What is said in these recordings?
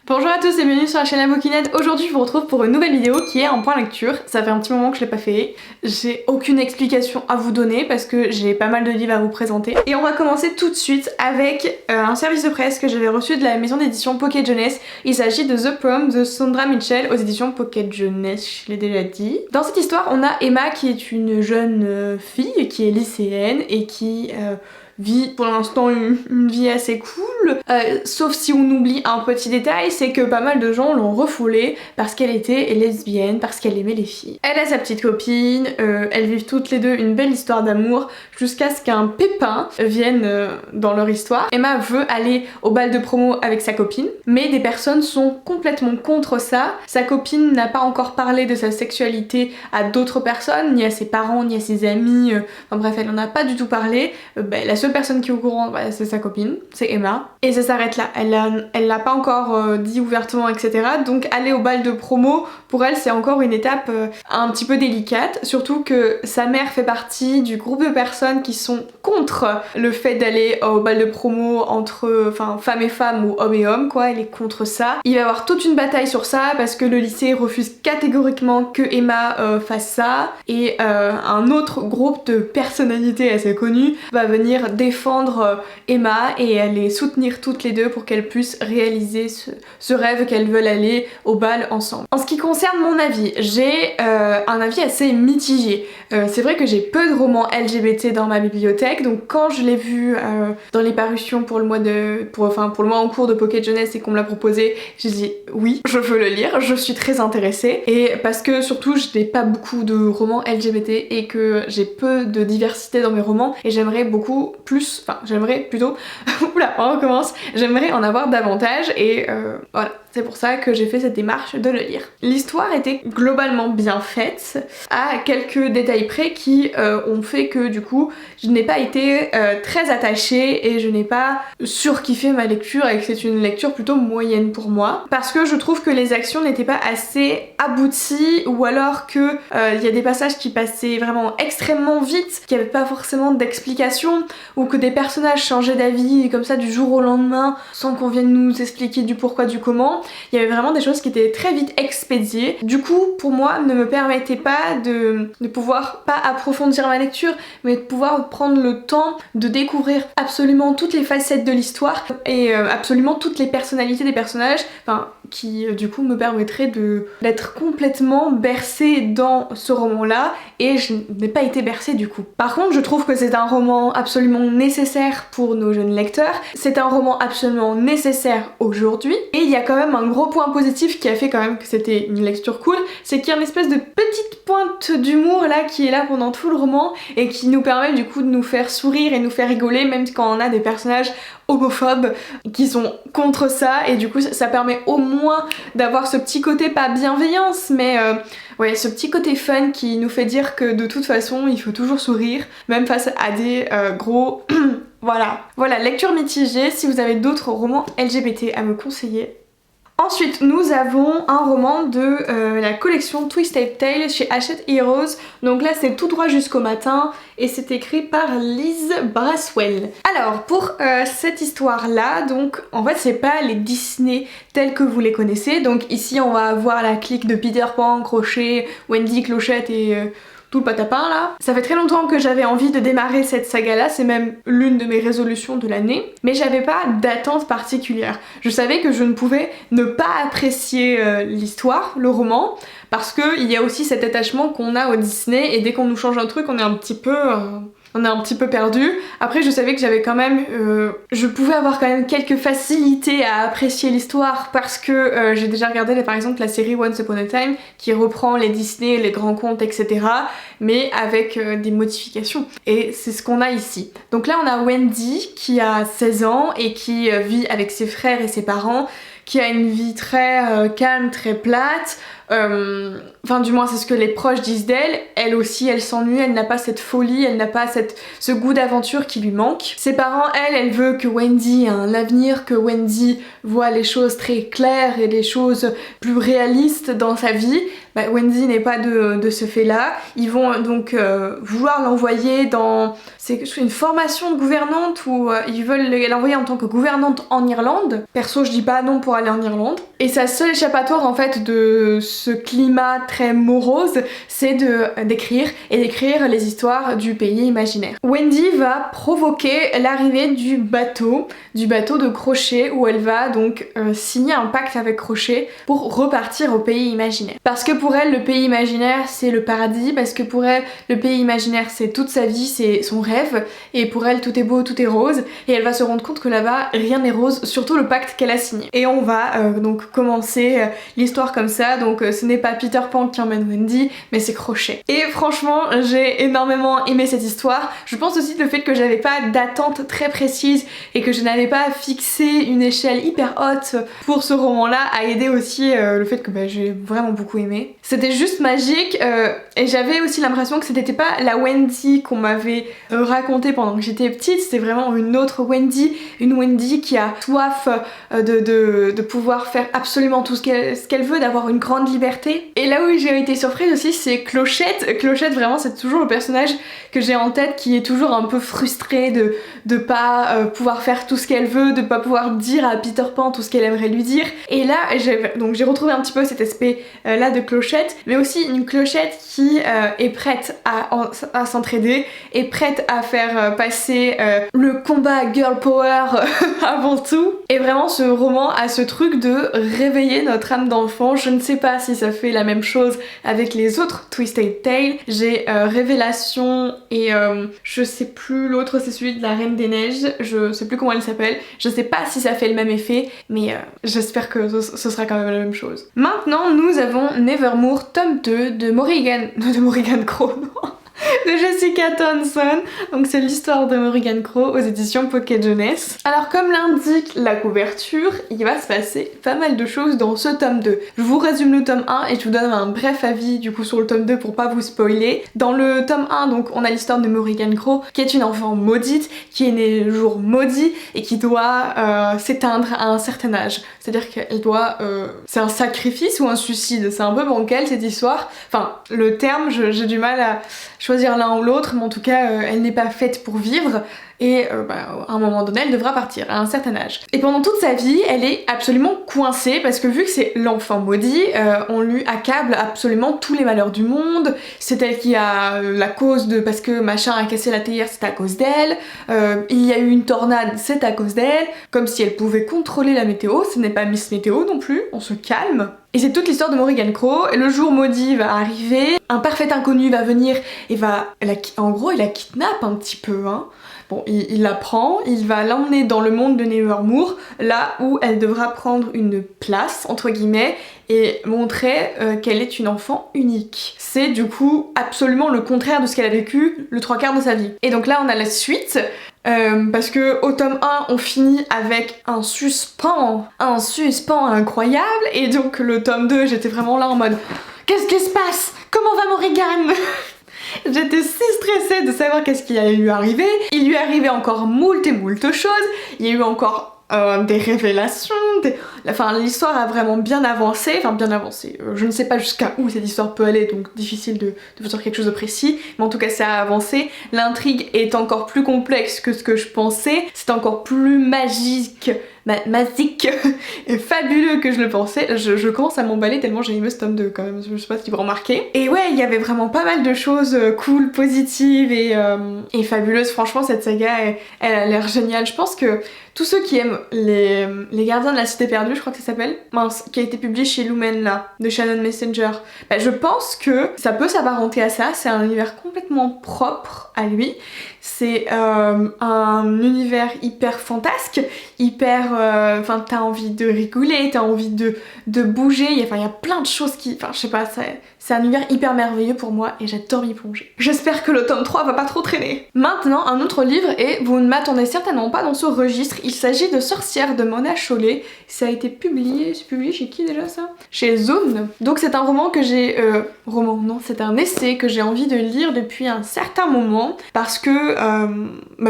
Bonjour à tous et bienvenue sur la chaîne Avokinette. Aujourd'hui je vous retrouve pour une nouvelle vidéo qui est un point lecture. Ça fait un petit moment que je l'ai pas fait. J'ai aucune explication à vous donner parce que j'ai pas mal de livres à vous présenter. Et on va commencer tout de suite avec un service de presse que j'avais reçu de la maison d'édition Pocket Jeunesse. Il s'agit de The Prom de Sandra Mitchell aux éditions Pocket Jeunesse, je l'ai déjà dit. Dans cette histoire on a Emma qui est une jeune fille qui est lycéenne et qui vit pour l'instant une vie assez cool, sauf si on oublie un petit détail, c'est que pas mal de gens l'ont refoulée parce qu'elle était lesbienne, parce qu'elle aimait les filles. Elle a sa petite copine, elles vivent toutes les deux une belle histoire d'amour jusqu'à ce qu'un pépin vienne dans leur histoire. Emma veut aller au bal de promo avec sa copine, mais des personnes sont complètement contre ça. Sa copine n'a pas encore parlé de sa sexualité à d'autres personnes, ni à ses parents, ni à ses amis, enfin bref, elle en a pas du tout parlé. La seule personne qui est au courant, c'est sa copine, c'est Emma. Et ça s'arrête là, elle l'a pas encore dit ouvertement, etc. Donc aller au bal de promo, pour elle c'est encore une étape un petit peu délicate, surtout que sa mère fait partie du groupe de personnes qui sont contre le fait d'aller au bal de promo entre femmes et femmes ou hommes et hommes, quoi, elle est contre ça. Il va y avoir toute une bataille sur ça parce que le lycée refuse catégoriquement que Emma fasse ça, et un autre groupe de personnalités assez connues va venir défendre Emma et les soutenir toutes les deux pour qu'elles puissent réaliser ce rêve qu'elles veulent aller au bal ensemble. En ce qui concerne mon avis, j'ai un avis assez mitigé. C'est vrai que j'ai peu de romans LGBT dans ma bibliothèque, donc quand je l'ai vu dans les parutions pour le mois en cours de Pocket Jeunesse et qu'on me l'a proposé, j'ai dit oui, je veux le lire, je suis très intéressée, et parce que surtout je n'ai pas beaucoup de romans LGBT et que j'ai peu de diversité dans mes romans et j'aimerais oula, on recommence, j'aimerais en avoir davantage et voilà. C'est pour ça que j'ai fait cette démarche de le lire. L'histoire était globalement bien faite, à quelques détails près qui ont fait que du coup je n'ai pas été très attachée et je n'ai pas surkiffé ma lecture et que c'est une lecture plutôt moyenne pour moi. Parce que je trouve que les actions n'étaient pas assez abouties, ou alors que il y a des passages qui passaient vraiment extrêmement vite, qu'il n'y avait pas forcément d'explication, ou que des personnages changeaient d'avis comme ça du jour au lendemain sans qu'on vienne nous expliquer du pourquoi du comment. Il y avait vraiment des choses qui étaient très vite expédiées. Du coup, pour moi, ne me permettait pas de pouvoir pas approfondir ma lecture, mais de pouvoir prendre le temps de découvrir absolument toutes les facettes de l'histoire et absolument toutes les personnalités des personnages, qui du coup me permettrait d'être complètement bercée dans ce roman-là, et je n'ai pas été bercée du coup. Par contre, je trouve que c'est un roman absolument nécessaire pour nos jeunes lecteurs, c'est un roman absolument nécessaire aujourd'hui, et il y a quand même un gros point positif qui a fait quand même que c'était une lecture cool, c'est qu'il y a une espèce de petite pointe d'humour là qui est là pendant tout le roman et qui nous permet du coup de nous faire sourire et nous faire rigoler, même quand on a des personnages homophobes qui sont contre ça, et du coup ça permet au moins d'avoir ce petit côté, pas bienveillance, mais ouais, ce petit côté fun qui nous fait dire que de toute façon il faut toujours sourire, même face à des gros voilà, lecture mitigée. Si vous avez d'autres romans LGBT à me conseiller. Ensuite, nous avons un roman de la collection Twisted Tales chez Hachette Heroes. Donc là, c'est Tout droit jusqu'au matin et c'est écrit par Liz Braswell. Alors, pour cette histoire-là, donc en fait, c'est pas les Disney tels que vous les connaissez. Donc ici, on va avoir la clique de Peter Pan, Crochet, Wendy, Clochette et tout le patapin là. Ça fait très longtemps que j'avais envie de démarrer cette saga là, c'est même l'une de mes résolutions de l'année, mais j'avais pas d'attente particulière. Je savais que je ne pouvais ne pas apprécier l'histoire, le roman, parce qu'il y a aussi cet attachement qu'on a au Disney, et dès qu'on nous change un truc, on est un petit peu perdu. Après, je savais que j'avais quand même je pouvais avoir quand même quelques facilités à apprécier l'histoire parce que j'ai déjà regardé par exemple la série Once Upon a Time qui reprend les Disney, les grands contes, etc., mais avec des modifications, et c'est ce qu'on a ici. Donc là on a Wendy qui a 16 ans et qui vit avec ses frères et ses parents, qui a une vie très calme, très plate, Enfin du moins c'est ce que les proches disent d'elle. Elle aussi, elle s'ennuie, elle n'a pas cette folie, elle n'a pas ce goût d'aventure qui lui manque. Ses parents, elle veut que Wendy ait un avenir, que Wendy voit les choses très claires et les choses plus réalistes dans sa vie. Bah, Wendy n'est pas de ce fait-là. Ils vont donc vouloir l'envoyer dans... C'est une formation de gouvernante où ils veulent l'envoyer en tant que gouvernante en Irlande. Perso, je dis pas non pour aller en Irlande. Et sa seule échappatoire en fait de ce climat très morose, c'est d'écrire les histoires du pays imaginaire. Wendy va provoquer l'arrivée du bateau de Crochet, où elle va donc signer un pacte avec Crochet pour repartir au pays imaginaire. Parce que pour elle, le pays imaginaire c'est le paradis, parce que pour elle, le pays imaginaire c'est toute sa vie, c'est son rêve, et pour elle tout est beau, tout est rose, et elle va se rendre compte que là-bas rien n'est rose, surtout le pacte qu'elle a signé. Et on va donc commencer l'histoire comme ça, donc ce n'est pas Peter Pan qui emmène Wendy, mais c'est Crochet. Et franchement, j'ai énormément aimé cette histoire. Je pense aussi le fait que j'avais pas d'attente très précise et que je n'avais pas fixé une échelle hyper haute pour ce roman-là a aidé aussi le fait que j'ai vraiment beaucoup aimé. C'était juste magique et j'avais aussi l'impression que c'était pas la Wendy qu'on m'avait racontée pendant que j'étais petite, c'était vraiment une autre Wendy, une Wendy qui a soif de pouvoir faire absolument tout ce qu'elle veut, d'avoir une grande liberté. Et là où j'ai été surprise aussi, c'est Clochette. Clochette, vraiment, c'est toujours le personnage que j'ai en tête qui est toujours un peu frustrée de pas pouvoir faire tout ce qu'elle veut, de pas pouvoir dire à Peter Pan tout ce qu'elle aimerait lui dire. Et là, j'ai retrouvé un petit peu cet aspect là de Clochette, mais aussi une Clochette qui est prête à s'entraider, est prête à faire passer le combat girl power avant tout. Et vraiment, ce roman a ce truc de réveiller notre âme d'enfant. Je ne sais pas si ça fait la même chose avec les autres Twisted Tales. J'ai Révélation et je sais plus, l'autre c'est celui de la Reine des Neiges, je sais plus comment elle s'appelle. Je sais pas si ça fait le même effet, mais j'espère que ce sera quand même la même chose. Maintenant, nous avons Nevermore tome 2 de Morrigan Crow, de Jessica Thompson. Donc c'est l'histoire de Morrigan Crow aux éditions Pocket Jeunesse. Alors comme l'indique la couverture, il va se passer pas mal de choses dans ce tome 2. Je vous résume le tome 1 et je vous donne un bref avis du coup sur le tome 2 pour pas vous spoiler. Dans le tome 1, donc on a l'histoire de Morrigan Crow qui est une enfant maudite, qui est née le jour maudit et qui doit s'éteindre à un certain âge. C'est-à-dire qu'elle doit... c'est un sacrifice ou un suicide, c'est un peu bancal cette histoire. Enfin, le terme, j'ai du mal à choisir l'un ou l'autre, mais en tout cas, elle n'est pas faite pour vivre. Et à un moment donné, elle devra partir à un certain âge. Et pendant toute sa vie, elle est absolument coincée parce que vu que c'est l'enfant maudit, on lui accable absolument tous les malheurs du monde. C'est elle qui a la cause de... parce que machin a cassé la théière, c'est à cause d'elle. Il y a eu une tornade, c'est à cause d'elle. Comme si elle pouvait contrôler la météo. Ce n'est pas Miss Météo non plus, on se calme. Et c'est toute l'histoire de Morrigan Crow. Le jour maudit va arriver, un parfait inconnu va venir et en gros, il la kidnappe un petit peu, hein. Bon, il la prend, il va l'emmener dans le monde de Nevermore, là où elle devra prendre une place, entre guillemets, et montrer qu'elle est une enfant unique. C'est du coup absolument le contraire de ce qu'elle a vécu le 3/4 de sa vie. Et donc là, on a la suite, parce que au tome 1, on finit avec un suspens incroyable, et donc le tome 2, j'étais vraiment là en mode « Qu'est-ce qui se passe? Comment va Morrigan ?» J'étais si stressée de savoir qu'est-ce qui allait lui arriver. Il lui arrivait encore moult choses. Il y a eu encore des révélations. Enfin, l'histoire a vraiment bien avancé. Enfin, bien avancé. Je ne sais pas jusqu'à où cette histoire peut aller, donc difficile de vous dire quelque chose de précis. Mais en tout cas, ça a avancé. L'intrigue est encore plus complexe que ce que je pensais. C'est encore plus magique et fabuleux que je le pensais. Je commence à m'emballer tellement j'ai aimé ce tome 2 quand même, je sais pas si vous remarquez. Et ouais, il y avait vraiment pas mal de choses cool, positives et fabuleuses. Franchement, cette saga, elle a l'air géniale. Je pense que tous ceux qui aiment les Gardiens de la Cité Perdue, je crois que ça s'appelle, qui a été publié chez Lumen là, de Shannon Messenger, je pense que ça peut s'apparenter à ça. C'est un univers complètement propre à lui. C'est un univers hyper fantasque, hyper... Enfin, t'as envie de rigoler, t'as envie de bouger, il y a plein de choses qui... Enfin, je sais pas, C'est un univers hyper merveilleux pour moi et j'adore m'y plonger. J'espère que le tome 3 va pas trop traîner. Maintenant, un autre livre, et vous ne m'attendez certainement pas dans ce registre, il s'agit de Sorcière de Mona Chollet. Ça a été publié, c'est publié chez qui déjà ça? Chez Zone. Donc c'est un roman que j'ai... c'est un essai que j'ai envie de lire depuis un certain moment parce que,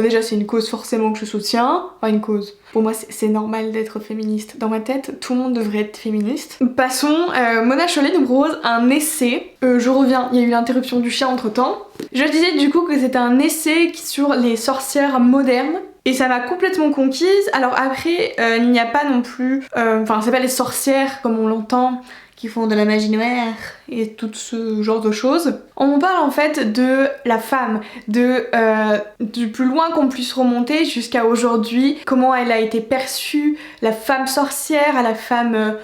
déjà c'est une cause forcément que je soutiens, enfin une cause... Pour moi, c'est normal d'être féministe. Dans ma tête, tout le monde devrait être féministe. Passons, Mona Chollet nous propose un essai. Je reviens, il y a eu l'interruption du chien entre temps. Je disais du coup que c'était un essai sur les sorcières modernes. Et ça m'a complètement conquise. Alors après, il n'y a pas non plus... c'est pas les sorcières comme on l'entend, qui font de la magie noire et tout ce genre de choses. On parle en fait de la femme, du plus loin qu'on puisse remonter jusqu'à aujourd'hui, comment elle a été perçue, la femme sorcière à la femme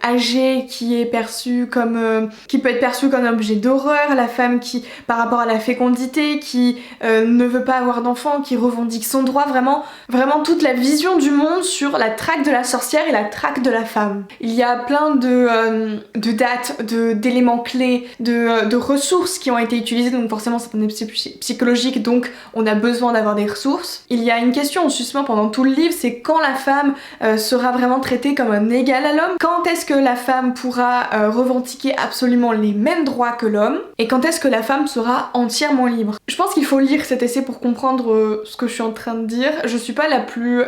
âgée qui est perçue comme qui peut être perçue comme un objet d'horreur, la femme qui par rapport à la fécondité qui ne veut pas avoir d'enfant, qui revendique son droit, vraiment toute la vision du monde sur la traque de la sorcière et la traque de la femme. Il y a plein de dates, d'éléments clés, de ressources qui ont été utilisées, donc forcément c'est un essai psychologique, donc on a besoin d'avoir des ressources. Il y a une question en suspens pendant tout le livre, c'est quand la femme sera vraiment traitée comme un égal à l'homme, quand est-ce que la femme pourra revendiquer absolument les mêmes droits que l'homme, et quand est-ce que la femme sera entièrement libre. Je pense qu'il faut lire cet essai pour comprendre ce que je suis en train de dire. Je suis pas la plus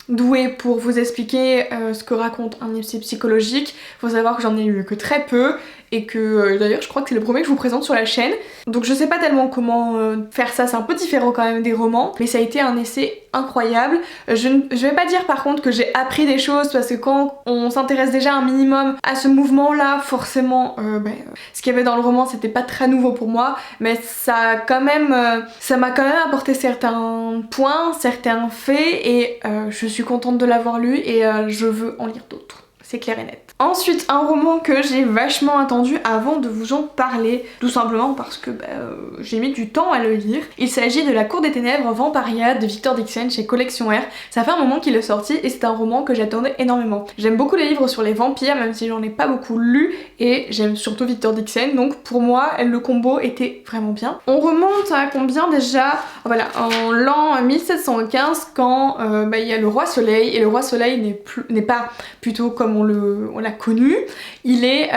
douée pour vous expliquer ce que raconte un essai psychologique. Faut savoir que j'en ai lu que très peu, et que d'ailleurs je crois que c'est le premier que je vous présente sur la chaîne, donc je sais pas tellement comment faire ça, c'est un peu différent quand même des romans, mais ça a été un essai incroyable. Je vais pas dire par contre que j'ai appris des choses, parce que quand on s'intéresse déjà un minimum à ce mouvement là, forcément ce qu'il y avait dans le roman c'était pas très nouveau pour moi, mais ça m'a quand même apporté certains points, certains faits, et je suis contente de l'avoir lu, et je veux en lire d'autres. C'est clair et net. Ensuite, un roman que j'ai vachement attendu avant de vous en parler, tout simplement parce que j'ai mis du temps à le lire. Il s'agit de La Cour des Ténèbres Vampariade de Victor Dixon chez Collection R. Ça fait un moment qu'il est sorti et c'est un roman que j'attendais énormément. J'aime beaucoup les livres sur les vampires, même si j'en ai pas beaucoup lu, et j'aime surtout Victor Dixon, donc pour moi le combo était vraiment bien. On remonte à combien déjà? Voilà, en l'an 1715 quand il y a le Roi Soleil, et le Roi Soleil n'est pas plutôt comme on l'a connu, il est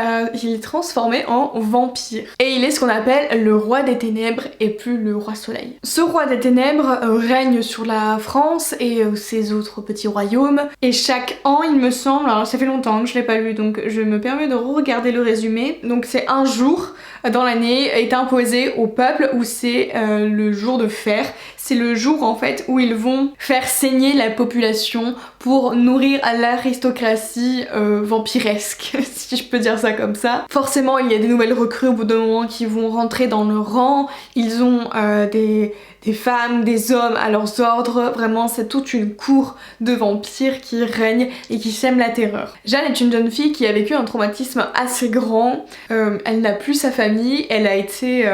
transformé en vampire. Et il est ce qu'on appelle le Roi des Ténèbres et plus le Roi Soleil. Ce Roi des Ténèbres règne sur la France et ses autres petits royaumes. Et chaque an, il me semble, alors ça fait longtemps que je l'ai pas lu, donc je me permets de regarder le résumé. Donc c'est un jour dans l'année est imposé au peuple où c'est le jour de fer. C'est le jour en fait où ils vont faire saigner la population pour nourrir l'aristocratie vampiresque, si je peux dire ça comme ça. Forcément il y a des nouvelles recrues au bout d'un moment qui vont rentrer dans le rang, ils ont des femmes, des hommes à leurs ordres, vraiment c'est toute une cour de vampires qui règne et qui sème la terreur. Jeanne est une jeune fille qui a vécu un traumatisme assez grand, elle n'a plus sa famille, elle a été...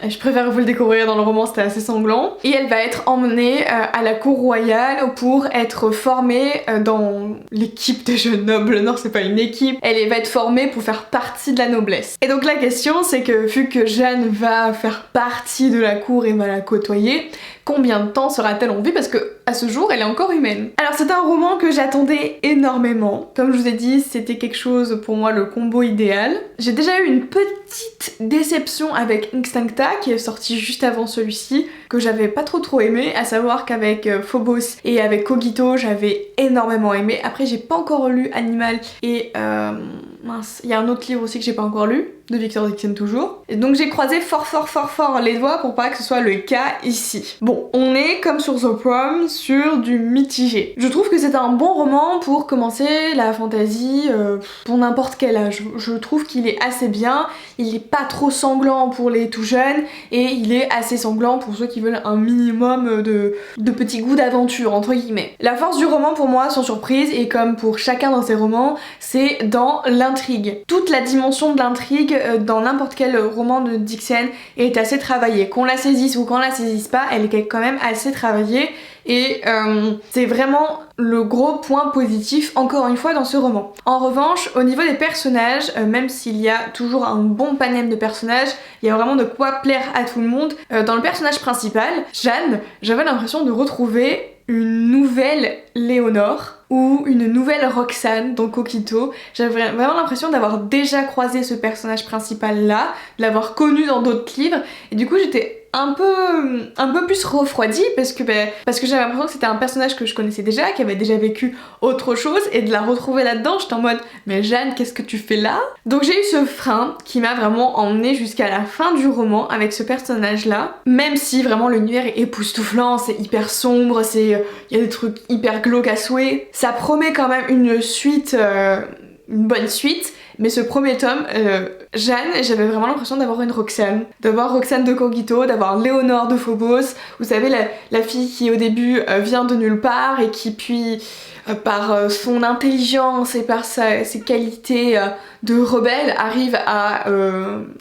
je préfère vous le découvrir dans le roman, c'était assez sanglant, et elle va être emmenée à la cour royale pour être formée dans l'équipe des jeunes nobles. Non, c'est pas une équipe, elle va être formée pour faire partie de la noblesse. Et donc la question c'est que vu que Jeanne va faire partie de la cour et va la côtoyer, combien de temps sera-t-elle en vie, parce que à ce jour elle est encore humaine. Alors c'est un roman que j'attendais énormément. Comme je vous ai dit, c'était quelque chose pour moi le combo idéal. J'ai déjà eu une petite déception avec Instincta qui est sorti juste avant celui-ci, que j'avais pas trop aimé, à savoir qu'avec Phobos et avec Cogito j'avais énormément aimé. Après j'ai pas encore lu Animal et mince, il y a un autre livre aussi que j'ai pas encore lu, de Victor Dixon toujours. Et donc j'ai croisé fort les doigts pour pas que ce soit le cas ici. Bon, on est comme sur The Prom sur du mitigé. Je trouve que c'est un bon roman pour commencer la fantasy pour n'importe quel âge. Je trouve qu'il est assez bien, il est pas trop sanglant pour les tout jeunes et il est assez sanglant pour ceux qui veulent un minimum de petits goûts d'aventure entre guillemets. La force du roman pour moi, sans surprise, et comme pour chacun dans ses romans, c'est dans l'intrigue. Toute la dimension de l'intrigue l'intrigue dans n'importe quel roman de Dixon est assez travaillée. Qu'on la saisisse ou qu'on la saisisse pas, elle est quand même assez travaillée et c'est vraiment le gros point positif encore une fois dans ce roman. En revanche, au niveau des personnages, même s'il y a toujours un bon panel de personnages, il y a vraiment de quoi plaire à tout le monde. Dans le personnage principal, Jeanne, j'avais l'impression de retrouver une nouvelle Léonore ou une nouvelle Roxane dans Coquito. J'avais vraiment l'impression d'avoir déjà croisé ce personnage principal là, de l'avoir connu dans d'autres livres et du coup j'étais un peu plus refroidie parce que j'avais l'impression que c'était un personnage que je connaissais déjà, qui avait déjà vécu autre chose et de la retrouver là-dedans, j'étais en mode mais Jeanne, qu'est-ce que tu fais là? Donc j'ai eu ce frein qui m'a vraiment emmenée jusqu'à la fin du roman avec ce personnage là, même si vraiment l'univers est époustouflant, c'est hyper sombre, il y a des trucs hyper glauques à souhait, ça promet quand même une suite, une bonne suite. Mais ce premier tome, Jeanne, j'avais vraiment l'impression d'avoir une Roxane. D'avoir Roxane de Coquito, d'avoir Léonore de Phobos. Vous savez, la fille qui au début vient de nulle part et qui puis, par son intelligence et par ses qualités de rebelle, arrive à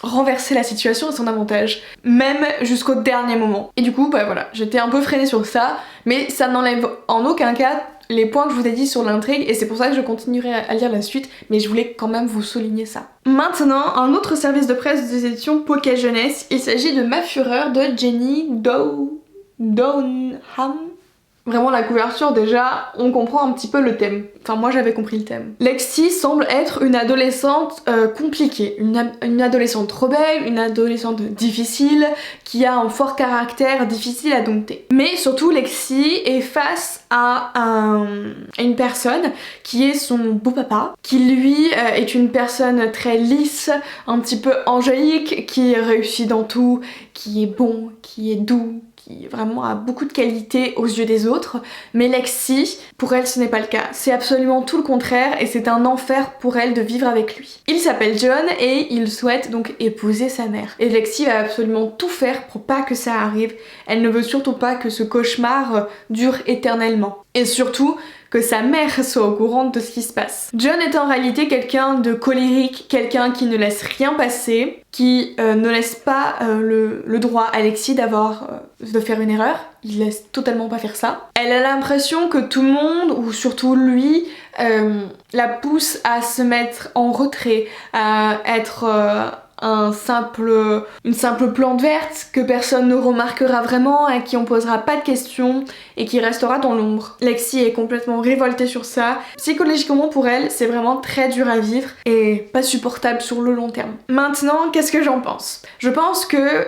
renverser la situation à son avantage. Même jusqu'au dernier moment. Et du coup, voilà, j'étais un peu freinée sur ça. Mais ça n'enlève en aucun cas les points que je vous ai dit sur l'intrigue et c'est pour ça que je continuerai à lire la suite, mais je voulais quand même vous souligner ça. Maintenant, un autre service de presse des éditions Pocket Jeunesse, il s'agit de Ma Fureur de Jenny Downham. Vraiment la couverture déjà, on comprend un petit peu le thème. Enfin moi j'avais compris le thème. Lexi semble être une adolescente compliquée, une adolescente rebelle, une adolescente difficile, qui a un fort caractère difficile à dompter. Mais surtout Lexi est face à une personne qui est son beau papa, qui lui est une personne très lisse, un petit peu angélique, qui réussit dans tout, qui est bon, qui est doux, qui vraiment a beaucoup de qualités aux yeux des autres, mais Lexi, pour elle ce n'est pas le cas. C'est absolument tout le contraire et c'est un enfer pour elle de vivre avec lui. Il s'appelle John et il souhaite donc épouser sa mère. Et Lexi va absolument tout faire pour pas que ça arrive. Elle ne veut surtout pas que ce cauchemar dure éternellement. Et surtout, que sa mère soit au courant de ce qui se passe. John est en réalité quelqu'un de colérique, quelqu'un qui ne laisse rien passer, qui ne laisse pas le droit à Lexi de faire une erreur. Il laisse totalement pas faire ça. Elle a l'impression que tout le monde, ou surtout lui, la pousse à se mettre en retrait, à être une simple plante verte que personne ne remarquera vraiment, à qui on posera pas de questions et qui restera dans l'ombre. Lexi est complètement révoltée sur ça. Psychologiquement pour elle, c'est vraiment très dur à vivre et pas supportable sur le long terme. Maintenant, qu'est-ce que j'en pense? Je pense que,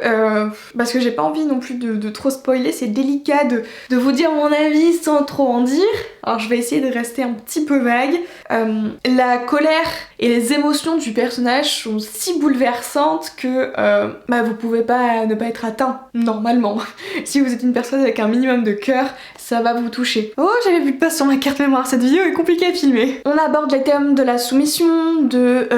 parce que j'ai pas envie non plus de trop spoiler, c'est délicat de vous dire mon avis sans trop en dire. Alors je vais essayer de rester un petit peu vague. La colère et les émotions du personnage sont si bouleversantes que vous pouvez pas ne pas être atteint normalement. Si vous êtes une personne avec un minimum de cœur, ça va vous toucher. Oh, j'avais plus de place sur ma carte mémoire, cette vidéo est compliquée à filmer. On aborde les thèmes de la soumission, de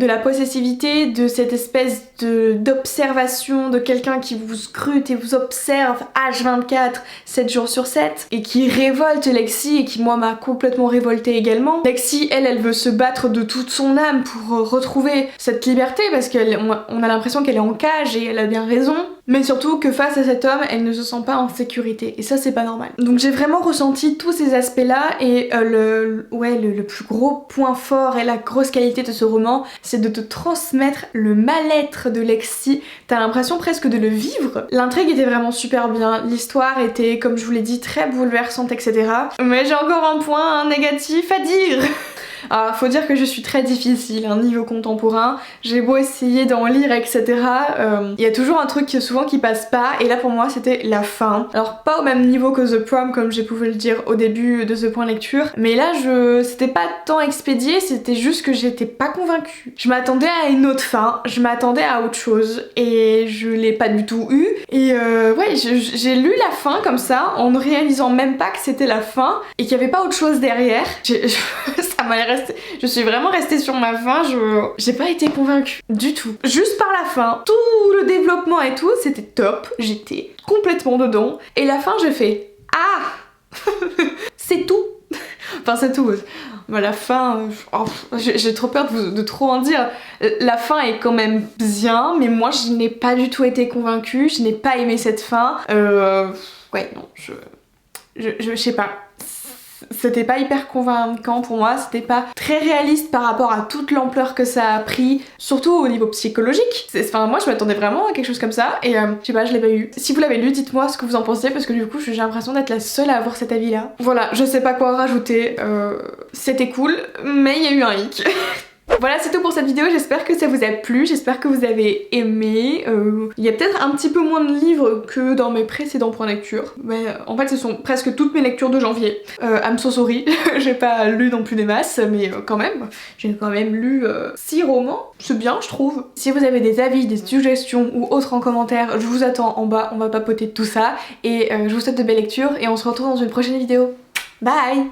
la possessivité, de cette espèce d'observation de quelqu'un qui vous scrute et vous observe H24, 7 jours sur 7, et qui révolte Lexi et qui moi m'a complètement révoltée également. Lexi, elle veut se battre de toute son âme pour retrouver cette liberté parce qu'on a l'impression qu'elle est en cage et elle a bien raison. Mais surtout que face à cet homme, elle ne se sent pas en sécurité et ça c'est pas normal. Donc j'ai vraiment ressenti tous ces aspects là et le plus gros point fort et la grosse qualité de ce roman, c'est de te transmettre le mal-être de Lexi. T'as l'impression presque de le vivre. L'intrigue était vraiment super bien, l'histoire était comme je vous l'ai dit très bouleversante etc. Mais j'ai encore un point négatif à dire. Alors faut dire que je suis très difficile niveau contemporain, j'ai beau essayer d'en lire etc, il y a toujours un truc souvent qui passe pas et là pour moi c'était la fin. Alors pas au même niveau que The Prom comme j'ai pu le dire au début de ce point lecture, mais là c'était pas tant expédié, c'était juste que j'étais pas convaincue. Je m'attendais à une autre fin, je m'attendais à autre chose et je l'ai pas du tout eu et j'ai lu la fin comme ça en ne réalisant même pas que c'était la fin et qu'il y avait pas autre chose derrière. Ça m'a je suis vraiment restée sur ma fin, j'ai pas été convaincue du tout. Juste par la fin, tout le développement et tout, c'était top, j'étais complètement dedans. Et la fin, j'ai fait ah c'est tout. Enfin c'est tout. bah, la fin, j'ai trop peur de trop en dire. La fin est quand même bien, mais moi je n'ai pas du tout été convaincue, je n'ai pas aimé cette fin. Ouais, non, je sais pas. C'était pas hyper convaincant pour moi, c'était pas très réaliste par rapport à toute l'ampleur que ça a pris, surtout au niveau psychologique. Enfin, moi je m'attendais vraiment à quelque chose comme ça, et je sais pas, je l'ai pas eu. Si vous l'avez lu, dites-moi ce que vous en pensez, parce que du coup j'ai l'impression d'être la seule à avoir cet avis-là. Voilà, je sais pas quoi rajouter, c'était cool, mais il y a eu un hic. Voilà, c'est tout pour cette vidéo, j'espère que ça vous a plu, j'espère que vous avez aimé. Il y a peut-être un petit peu moins de livres que dans mes précédents points de lecture, mais en fait ce sont presque toutes mes lectures de janvier. I'm so sorry, j'ai pas lu non plus des masses, mais quand même, j'ai quand même lu 6 romans, c'est bien je trouve. Si vous avez des avis, des suggestions ou autres en commentaire, je vous attends en bas, on va papoter de tout ça, et je vous souhaite de belles lectures, et on se retrouve dans une prochaine vidéo. Bye!